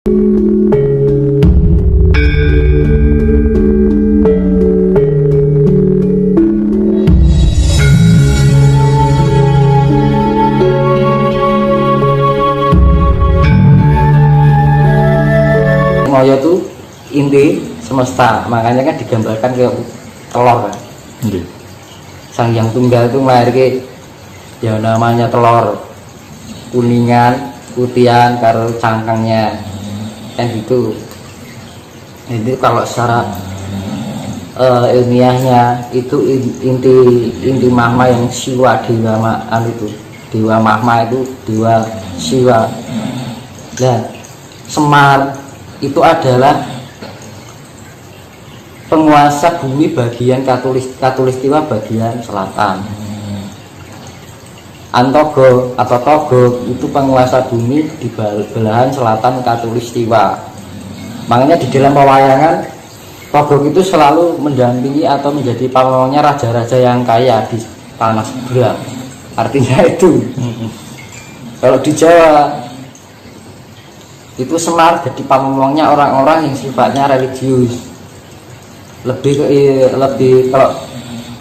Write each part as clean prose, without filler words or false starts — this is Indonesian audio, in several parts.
Moyo itu inti semesta, makanya kan digambarkan kayak telur kan. Sang Hyang Tunggal itu melahirkan ya namanya telur kuningan, putihan karo cangkangnya kan gitu. Jadi kalau secara ilmiahnya itu inti mahma yang siwa dewa maan itu, dewa mahma itu dewa siwa. Nah, Semar itu adalah penguasa bumi bagian katulistiwa bagian selatan. Antogo atau Togo itu penguasa bumi di belahan selatan katulistiwa. Makanya di dalam pewayangan Togo itu selalu mendampingi atau menjadi pamongnya raja-raja yang kaya di tanah seberang. Artinya itu. Kalau di Jawa itu Semar jadi pamongnya orang-orang yang sifatnya religius, lebih kalau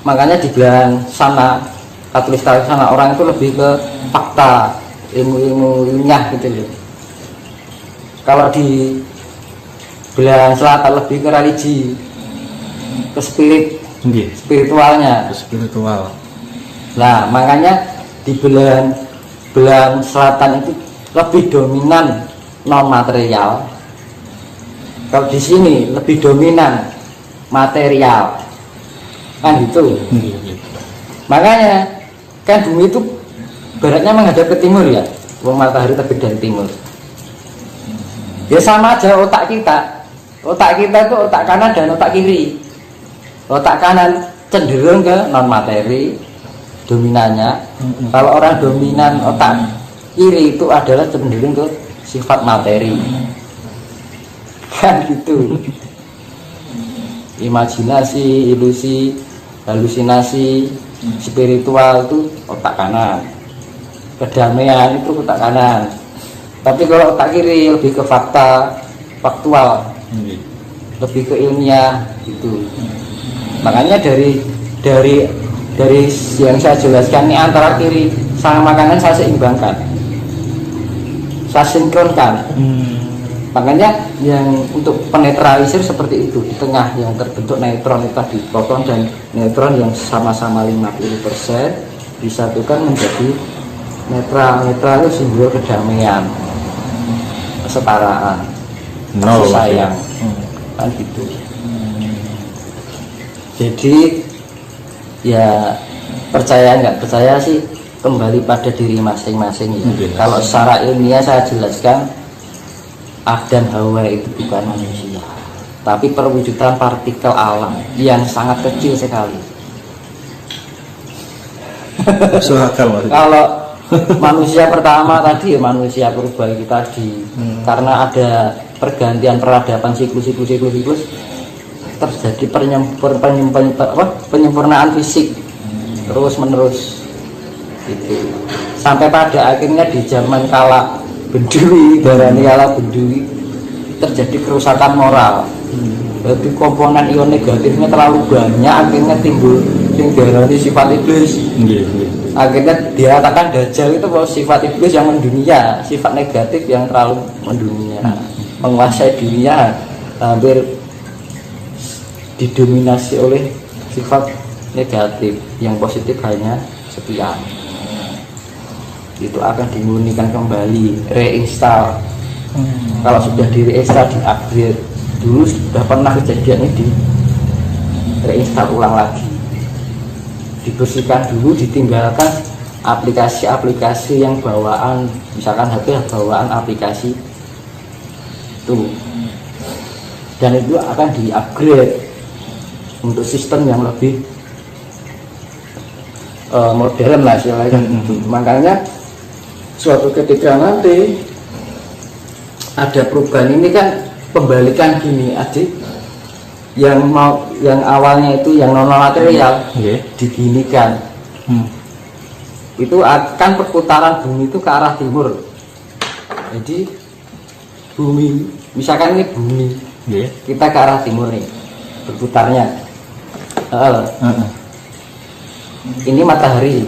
makanya di belahan sana katulistiwa sana orang itu lebih ke fakta, ilmu ilmiah gitu loh. Kalau di belahan selatan lebih ke religi, ke spiritualnya, spiritual. Nah makanya di belahan selatan itu lebih dominan non material. Kalau di sini lebih dominan material, kan gitu. Makanya kan bumi itu baratnya menghadap ke timur ya, wong matahari terbit dari timur. Ya sama aja otak kita itu otak kanan dan otak kiri. Otak kanan cenderung ke non materi dominannya. Kalau orang dominan otak kiri itu adalah cenderung ke sifat materi, kan gitu. Imajinasi, ilusi, halusinasi, spiritual itu otak kanan, kedamaian itu otak kanan. Tapi kalau otak kiri lebih ke faktual, lebih ke ilmiah gitu. Makanya dari yang saya jelaskan ini antara kiri sama kanan saya seimbangkan, saya sinkronkan. Makanya yang untuk penetralisir seperti itu, di tengah yang terbentuk neutron itu tadi, proton dan neutron yang sama-sama 50% disatukan menjadi netral. Netral itu simbol kedamaian, kesetaraan, kasih sayang, kan gitu. Jadi ya percaya nggak percaya sih kembali pada diri masing-masing ya. Kalau secara ilmiah saya jelaskan Adam Hawa itu bukan manusia, tapi perwujudan partikel alam yang sangat kecil sekali. Kalau manusia pertama tadi ya manusia purba itu tadi, karena ada pergantian peradaban siklus terjadi penyempurnaan fisik terus menerus gitu. Sampai pada akhirnya di zaman kala Bendui, darani kala Bendui terjadi kerusakan moral. Jadi komponen ion negatifnya terlalu banyak, akhirnya timbul yang darani sifat iblis. Akhirnya dikatakan Dajjal itu bahwa sifat iblis yang mendunia, sifat negatif yang terlalu mendunia, menguasai dunia, hampir didominasi oleh sifat negatif, yang positif hanya sekian. Itu akan dimurnikan kembali, reinstall. Kalau sudah di reinstall, di upgrade, dulu sudah pernah kejadian ini, di reinstall ulang lagi, dibersihkan dulu, ditinggalkan aplikasi-aplikasi yang bawaan, misalkan HP bawaan aplikasi itu, dan itu akan di upgrade untuk sistem yang lebih modern lah istilahnya. Makanya suatu ketika nanti ada perubahan ini kan pembalikan gini adik, yang awalnya itu yang non material diginikan, itu akan perputaran bumi itu ke arah timur. Jadi bumi, misalkan ini bumi, kita ke arah timur nih berputarnya. Ini matahari,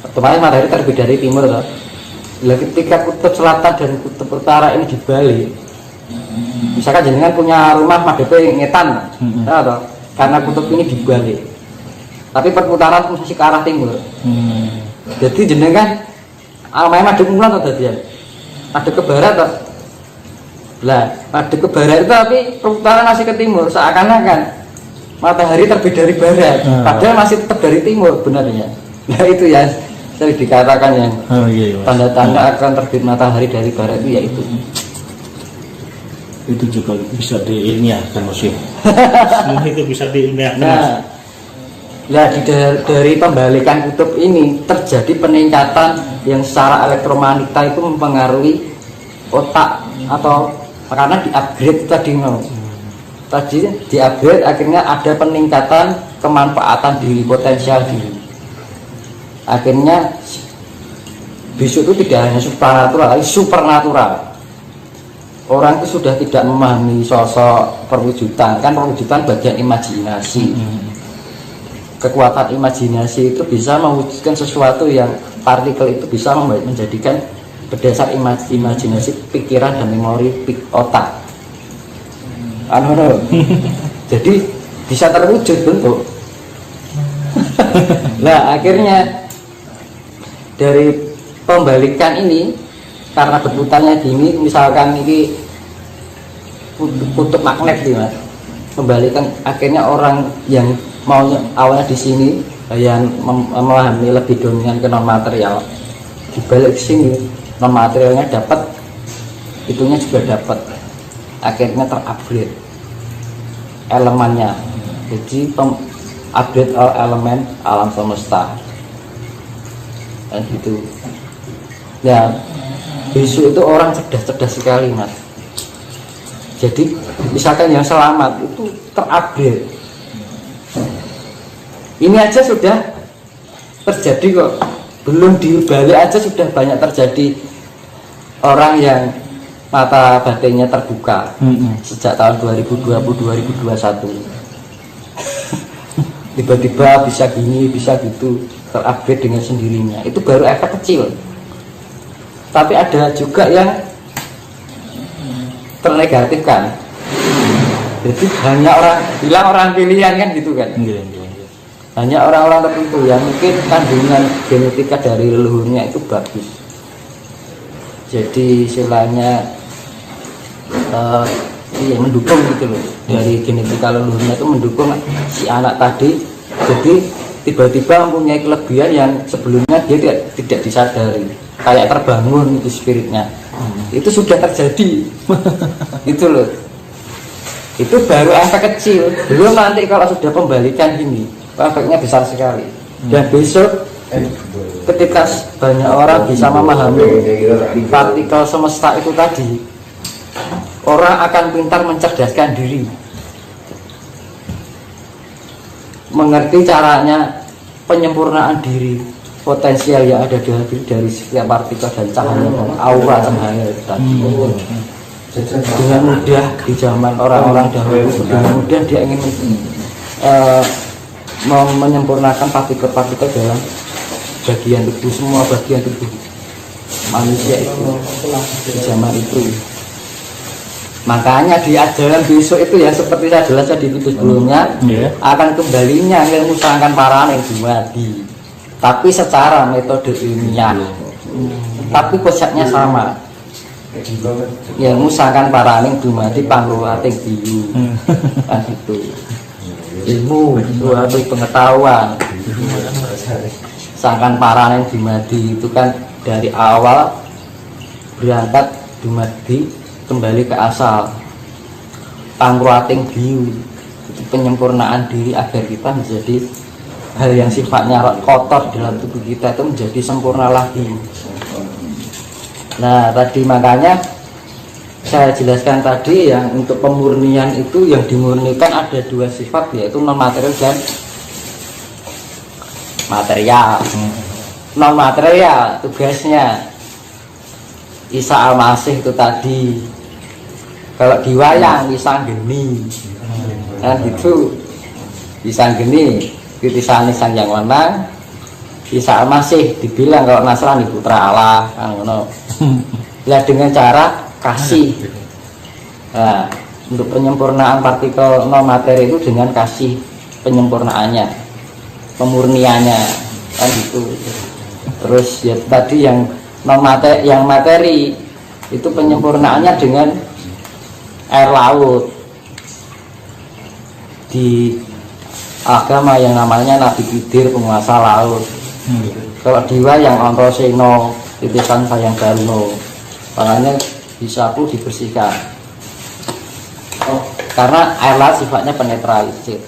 otomatis matahari terbit dari timur toh. Ketika kutub selatan dan kutub utara ini dibalik, misalkan jenengan punya rumah madhepe ngetan, toh, karena kutub ini dibalik, tapi perputaran masih ke arah timur. Jadi jenengan almayan madhep mulan atau dadian madhep ke barat toh. Lah, madhep ke barat itu tapi perputaran masih ke timur, seakan-akan matahari terbit dari barat, padahal masih tetap dari timur benarnya. Nah itu ya sering dikatakan yang tanda-tanda akan terbit matahari dari barat itu yaitu. Itu juga bisa diilmiahkan musim. Semua itu bisa diilmiahkan. Nah, dari pembalikan kutub ini terjadi peningkatan yang secara elektromagnetika itu mempengaruhi otak atau karena di-upgrade tadi di-upgrade akhirnya ada peningkatan kemanfaatan diri, potensial diri. Akhirnya besok itu tidak hanya supranatural, tapi supernatural. Orang itu sudah tidak memahami sosok perwujudan, kan perwujudan bagian imajinasi. Kekuatan imajinasi itu bisa mewujudkan sesuatu yang partikel itu bisa menjadikan berdasar imajinasi pikiran dan memori otak. Jadi bisa terwujud bentuk. Nah akhirnya dari pembalikan ini karena berputarnya gini, misalkan ini kutub magnet nih mas, kembalikan akhirnya orang yang mau awalnya di sini yang memahami lebih dominan ke non material, dibalik sini non materialnya dapat, itunya juga dapat, akhirnya terupgrade elemennya, jadi upgrade elemen alam semesta dan gitu ya. Besok itu orang cerdas sekali mas. Jadi misalkan yang selamat itu terupgrade, ini aja sudah terjadi kok, belum dibalik aja sudah banyak terjadi orang yang mata batinnya terbuka sejak tahun 2020-2021. Tiba-tiba bisa gini, bisa gitu, terupgrade dengan sendirinya. Itu baru efek kecil. Tapi ada juga yang ternegatifkan. Jadi hanya orang pilihan kan gitu kan. Hanya orang-orang tertentu yang mungkin kandungan genetika dari leluhurnya itu bagus. Jadi istilahnya mendukung gitu loh, dari genetika leluhurnya itu mendukung si anak tadi. Jadi tiba-tiba mempunyai kelebihan yang sebelumnya dia tidak disadari, kayak terbangun itu spiritnya. Itu sudah terjadi. Itu loh, itu baru efek kecil, belum nanti kalau sudah pembalikan gini efeknya besar sekali. Dan besok ketika banyak orang bisa memahami partikel semesta itu tadi, orang akan pintar mencerdaskan diri, mengerti caranya penyempurnaan diri, potensial yang ada dari setiap partikel dan cahaya dan aura cahaya itu tadi. Dengan mudah di zaman orang-orang dahulu, dengan mudah dia ingin menyempurnakan partikel-partikel dalam bagian tubuh, semua bagian tubuh manusia itu di zaman itu. Makanya di ajaran besok itu ya seperti saya jelaskan di video sebelumnya, akan kembalinya ilmu sangkan paraning dumadi, tapi secara metode ilmiah, tapi konsepnya sama. Ilmu sangkan paraning dumadi pangluating biyu, kan itu. Ilmu suatu pengetahuan sangkan paraning dumadi itu kan dari awal berangkat dumadi kembali ke asal, pangruating biu itu penyempurnaan diri agar kita menjadi hal yang sifatnya kotor dalam tubuh kita itu menjadi sempurna lagi. Nah tadi makanya saya jelaskan tadi yang untuk pemurnian itu yang dimurnikan ada dua sifat, yaitu non material dan material. Non material tugasnya Isa Al-Masih itu tadi. Kalau di wayang Isa Geni kan gitu, Isa Geni titisan Sang Yang Wenang. Isa Al-Masih dibilang kalau Nasrani putra Allah kan ngono. Ya dengan cara kasih. Nah, untuk penyempurnaan partikel non materi itu dengan kasih penyempurnaannya, pemurniannya kan gitu. Terus ya tadi yang non materi, yang materi itu penyempurnaannya dengan air laut. Di agama yang namanya Nabi Khidir, penguasa laut. Kalau di wayang Antasena, titisan Sayang Darno, makanya disapu, dibersihkan. Karena air laut sifatnya penetralisir.